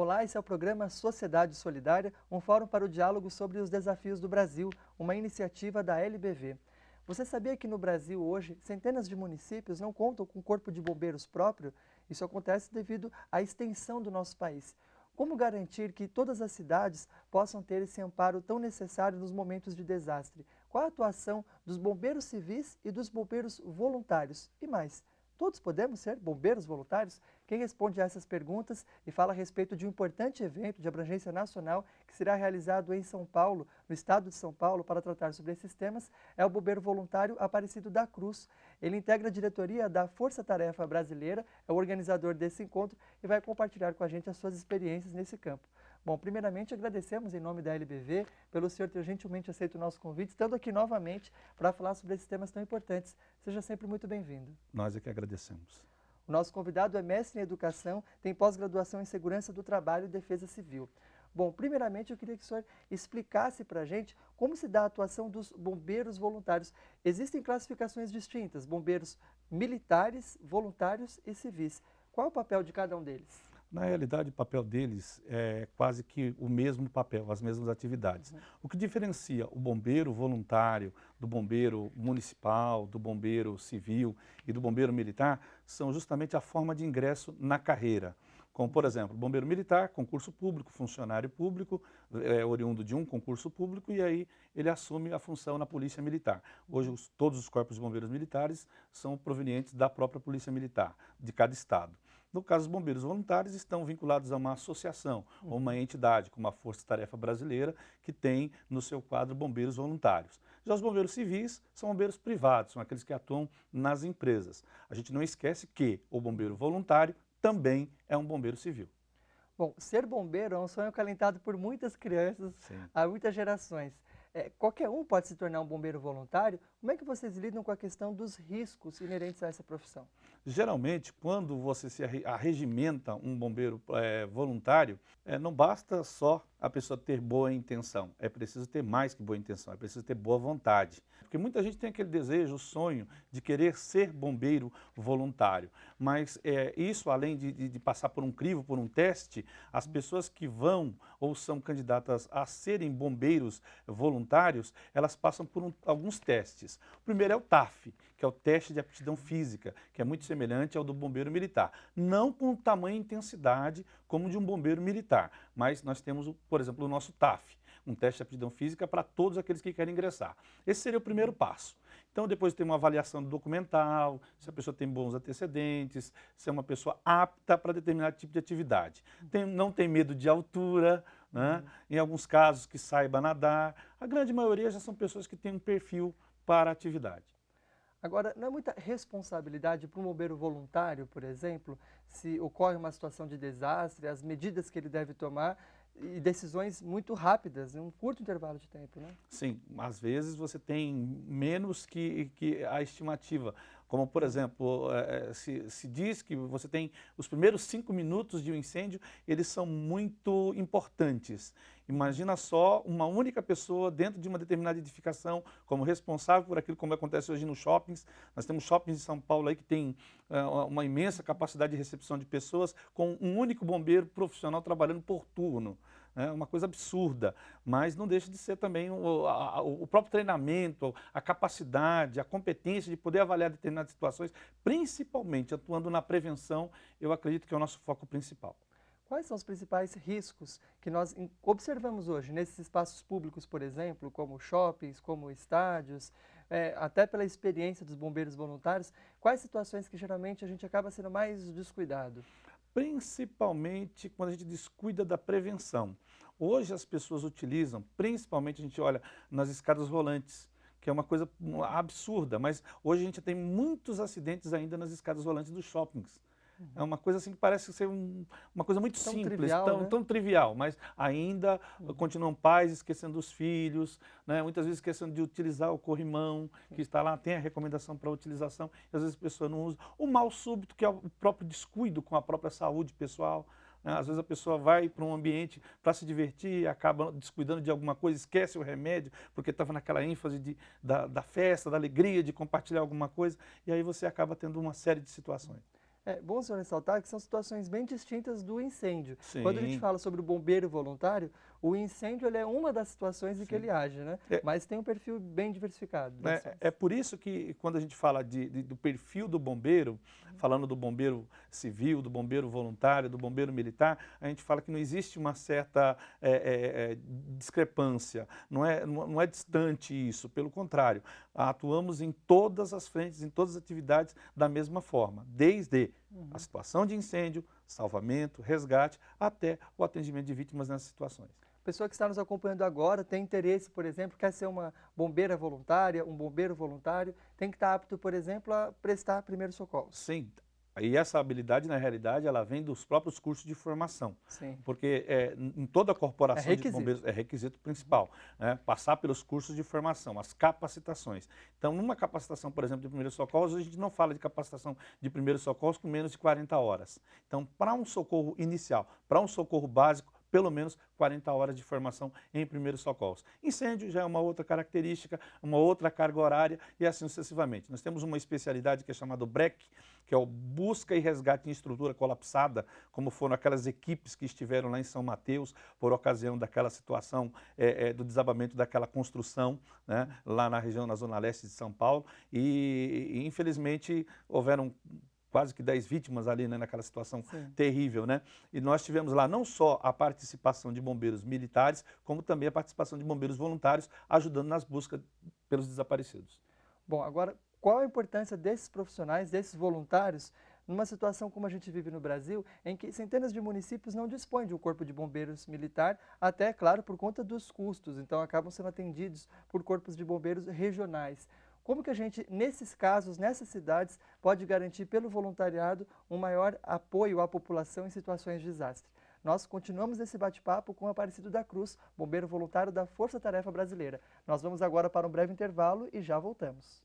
Olá, esse é o programa Sociedade Solidária, um fórum para o diálogo sobre os desafios do Brasil, uma iniciativa da LBV. Você sabia que no Brasil hoje, centenas de municípios não contam com corpo de bombeiros próprio? Isso acontece devido à extensão do nosso país. Como garantir que todas as cidades possam ter esse amparo tão necessário nos momentos de desastre? Qual a atuação dos bombeiros civis e dos bombeiros voluntários? E mais, todos podemos ser bombeiros voluntários? Quem responde a essas perguntas e fala a respeito de um importante evento de abrangência nacional que será realizado em São Paulo, no estado de São Paulo, para tratar sobre esses temas, é o bombeiro voluntário Aparecido da Cruz. Ele integra a diretoria da Força Tarefa Brasileira, é o organizador desse encontro e vai compartilhar com a gente as suas experiências nesse campo. Bom, primeiramente agradecemos em nome da LBV pelo senhor ter gentilmente aceito o nosso convite, estando aqui novamente para falar sobre esses temas tão importantes. Seja sempre muito bem-vindo. Nós é que agradecemos. O nosso convidado é mestre em educação, tem pós-graduação em segurança do trabalho e defesa civil. Bom, primeiramente eu queria que o senhor explicasse para a gente como se dá a atuação dos bombeiros voluntários. Existem classificações distintas, bombeiros militares, voluntários e civis. Qual é o papel de cada um deles? Na realidade, o papel deles é quase que o mesmo papel, as mesmas atividades. O que diferencia o bombeiro voluntário do bombeiro municipal, do bombeiro civil e do bombeiro militar são justamente a forma de ingresso na carreira. Como, por exemplo, bombeiro militar, concurso público, funcionário público, oriundo de um concurso público, e aí ele assume a função na Polícia Militar. Hoje, todos os corpos de bombeiros militares são provenientes da própria Polícia Militar, de cada estado. No caso, os bombeiros voluntários estão vinculados a uma associação, ou uma entidade, como a Força Tarefa Brasileira, que tem no seu quadro bombeiros voluntários. Já os bombeiros civis são bombeiros privados, são aqueles que atuam nas empresas. A gente não esquece que o bombeiro voluntário também é um bombeiro civil. Bom, ser bombeiro é um sonho acalentado por muitas crianças há muitas gerações. Qualquer um pode se tornar um bombeiro voluntário. Como é que vocês lidam com a questão dos riscos inerentes a essa profissão? Geralmente, quando você se arregimenta um bombeiro voluntário, não basta só a pessoa ter boa intenção, é preciso ter mais que boa intenção, é preciso ter boa vontade. Porque muita gente tem aquele desejo, o sonho de querer ser bombeiro voluntário, mas isso, além de passar por um crivo, por um teste, as pessoas que vão ou são candidatas a serem bombeiros voluntários, elas passam por alguns testes. O primeiro é o TAF, que é o teste de aptidão física, que é muito semelhante ao do bombeiro militar. Não com tamanha intensidade como de um bombeiro militar, mas nós temos, por exemplo, o nosso TAF, um teste de aptidão física para todos aqueles que querem ingressar. Esse seria o primeiro passo. Então, depois tem uma avaliação documental, se a pessoa tem bons antecedentes, se é uma pessoa apta para determinado tipo de atividade. Não tem medo de altura, né? Em alguns casos que saiba nadar. A grande maioria já são pessoas que têm um perfil para a atividade. Agora, não é muita responsabilidade para um bombeiro voluntário, por exemplo, se ocorre uma situação de desastre, as medidas que ele deve tomar e decisões muito rápidas, em um curto intervalo de tempo, né? Sim, às vezes você tem menos que a estimativa. Como, por exemplo, se diz que você tem os primeiros 5 minutos de um incêndio, eles são muito importantes. Imagina só uma única pessoa dentro de uma determinada edificação como responsável por aquilo, como acontece hoje nos shoppings. Nós temos shoppings em São Paulo aí que tem uma imensa capacidade de recepção de pessoas com um único bombeiro profissional trabalhando por turno. É uma coisa absurda, mas não deixa de ser também o próprio treinamento, a capacidade, a competência de poder avaliar determinadas situações, principalmente atuando na prevenção, eu acredito que é o nosso foco principal. Quais são os principais riscos que nós observamos hoje nesses espaços públicos, por exemplo, como shoppings, como estádios, até pela experiência dos bombeiros voluntários? Quais situações que geralmente a gente acaba sendo mais descuidado? Principalmente quando a gente descuida da prevenção. Hoje as pessoas utilizam, principalmente a gente olha nas escadas rolantes, que é uma coisa absurda, mas hoje a gente tem muitos acidentes ainda nas escadas rolantes dos shoppings. É uma coisa assim que parece ser uma coisa muito Tão simples, trivial, né? tão trivial, mas ainda continuam pais esquecendo dos filhos, né? Muitas vezes esquecendo de utilizar o corrimão, que está lá, tem a recomendação para a utilização, e às vezes a pessoa não usa. O mal súbito, que é o próprio descuido com a própria saúde pessoal, né? Às vezes a pessoa vai para um ambiente para se divertir, acaba descuidando de alguma coisa, esquece o remédio, porque estava naquela ênfase da festa, da alegria, de compartilhar alguma coisa, e aí você acaba tendo uma série de situações. É bom o senhor ressaltar que são situações bem distintas do incêndio. Quando a gente Sim, fala sobre o bombeiro voluntário, o incêndio ele é uma das situações em que sim. ele age, né? É, Mas tem um perfil bem diversificado de né, ações. é por isso que quando a gente fala do perfil do bombeiro, falando do bombeiro civil, do bombeiro voluntário, do bombeiro militar, a gente fala que não existe uma certa discrepância, não é distante isso, pelo contrário, atuamos em todas as frentes, em todas as atividades da mesma forma, desde a Uhum. situação de incêndio, salvamento, resgate, até o atendimento de vítimas nessas situações. Pessoa que está nos acompanhando agora tem interesse, por exemplo, quer ser uma bombeira voluntária, um bombeiro voluntário, tem que estar apto, por exemplo, a prestar primeiros socorros. Sim, e essa habilidade, na realidade, ela vem dos próprios cursos de formação, Sim, porque em toda a é corporação de bombeiros requisito. é requisito principal, né, passar pelos cursos de formação, as capacitações. Então, numa capacitação, por exemplo, de primeiros socorros, a gente não fala de capacitação de primeiros socorros com menos de 40 horas. Então, para um socorro inicial, para um socorro básico, pelo menos 40 horas de formação em primeiros socorros. Incêndio já é uma outra característica, uma outra carga horária e assim sucessivamente. Nós temos uma especialidade que é chamada BREC, que é o Busca e Resgate em Estrutura Colapsada, como foram aquelas equipes que estiveram lá em São Mateus por ocasião daquela situação do desabamento daquela construção, né, lá na região, na zona leste de São Paulo, e infelizmente houveram quase que 10 vítimas ali, né, naquela situação Sim. terrível, né? E nós tivemos lá não só a participação de bombeiros militares, como também a participação de bombeiros voluntários, ajudando nas buscas pelos desaparecidos. Bom, agora, qual a importância desses profissionais, desses voluntários, numa situação como a gente vive no Brasil, em que centenas de municípios não dispõem de um corpo de bombeiros militar, até, claro, por conta dos custos, então acabam sendo atendidos por corpos de bombeiros regionais. Como que a gente, nesses casos, nessas cidades, pode garantir pelo voluntariado um maior apoio à população em situações de desastre? Nós continuamos esse bate-papo com o Aparecido da Cruz, bombeiro voluntário da Força Tarefa Brasileira. Nós vamos agora para um breve intervalo e já voltamos.